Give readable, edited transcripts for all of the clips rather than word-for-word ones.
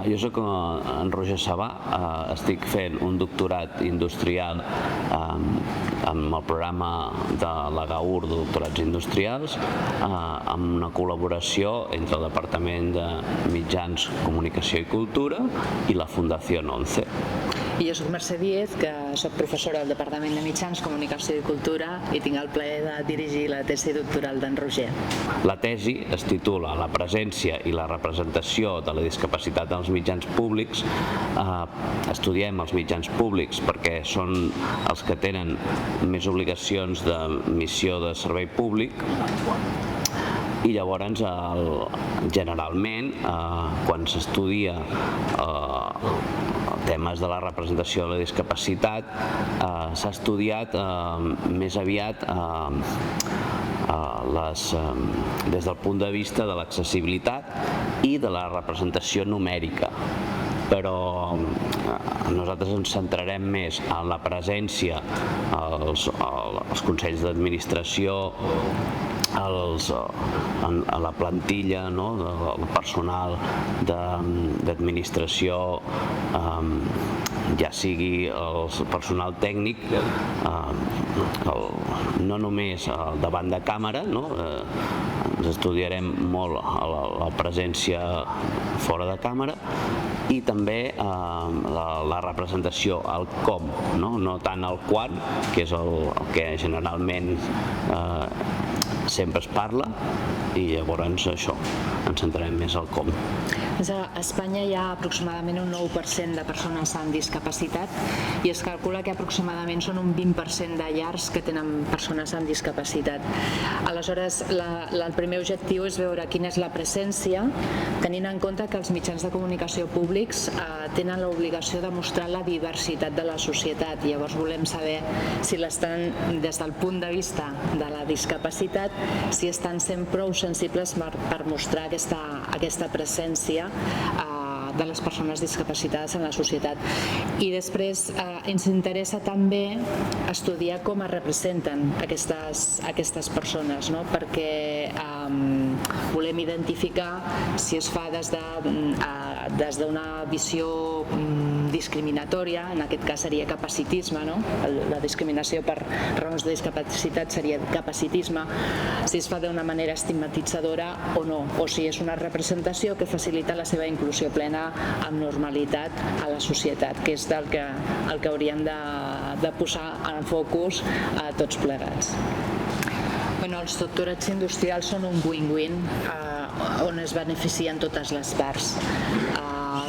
Jo soc en Roger Sabà, estic fent un doctorat industrial amb el programa de la GAUR de doctorats industrials, amb una col·laboració entre el Departament de Mitjans, Comunicació i Cultura i la Fundació 11. I jo soc Mercè Díez, que soc professora al Departament de Mitjans, Comunicació i Cultura i tinc el plaer de dirigir la tesi doctoral d'en Roger. La tesi es titula La presència i la representació de la discapacitat als mitjans públics. Estudiem els mitjans públics perquè són els que tenen més obligacions de missió de servei públic i llavors generalment quan s'estudia temes de la representació de la discapacitat s'ha estudiat més aviat des del punt de vista de l'accessibilitat i de la representació numèrica, però nosaltres ens centrarem més en la presència als consells d'administració, a la plantilla, del personal d'administració, ja sigui el personal tècnic, no només davant de càmera, ens estudiarem molt la presència fora de càmera i també la representació, el com, no tant el quan, que és el que generalment sempre es parla, i llavors això, ens centrarem més al com. A Espanya hi ha aproximadament un 9% de persones amb discapacitat i es calcula que aproximadament són un 20% de llars que tenen persones amb discapacitat. Aleshores, el primer objectiu és veure quina és la presència, tenint en compte que els mitjans de comunicació públics tenen l'obligació de mostrar la diversitat de la societat. Llavors volem saber si l'estan, des del punt de vista de la discapacitat, si estan sent prou sensibles per mostrar aquesta presència de les persones discapacitades en la societat. I després ens interessa també estudiar com es representen aquestes persones, perquè volem identificar si es fa des d'una visió discriminatòria, en aquest cas seria capacitisme, la discriminació per raons de discapacitat seria capacitisme, si es fa d'una manera estigmatitzadora o no, o si és una representació que facilita la seva inclusió plena amb normalitat a la societat, que és el que hauríem de posar en focus a tots plegats. Els doctorats industrials són un win-win on es beneficien totes les parts,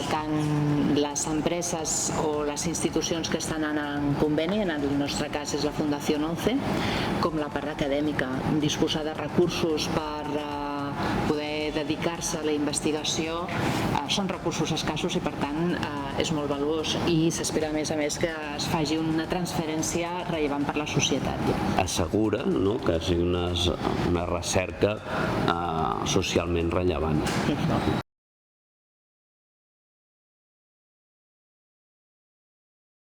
tant les empreses o les institucions que estan en conveni, en el nostre cas és la Fundació 11, com la part acadèmica, disposar de recursos per poder dedicar-se a la investigació són recursos escassos i per tant és molt valuós i s'espera a més que es faci una transferència rellevant per la societat. Assegura que sigui una recerca socialment rellevant.